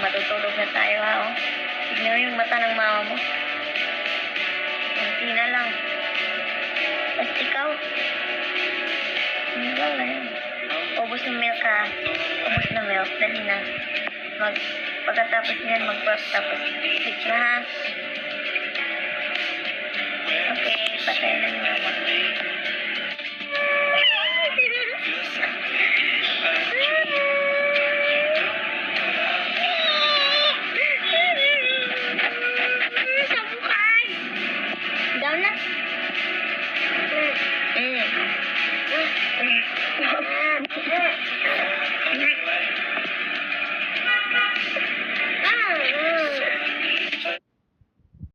matutulog na tayo ha, oh. Tignan mo yung mata ng mama mo. Kunti na lang. Basta ikaw. Ano ba yan? Ubus ng milk ha. Ubus ng milk. Dali na. Pagkatapos niyan, mag-brush tapos sleep na ha. Okay, patay na yung mama. Down na.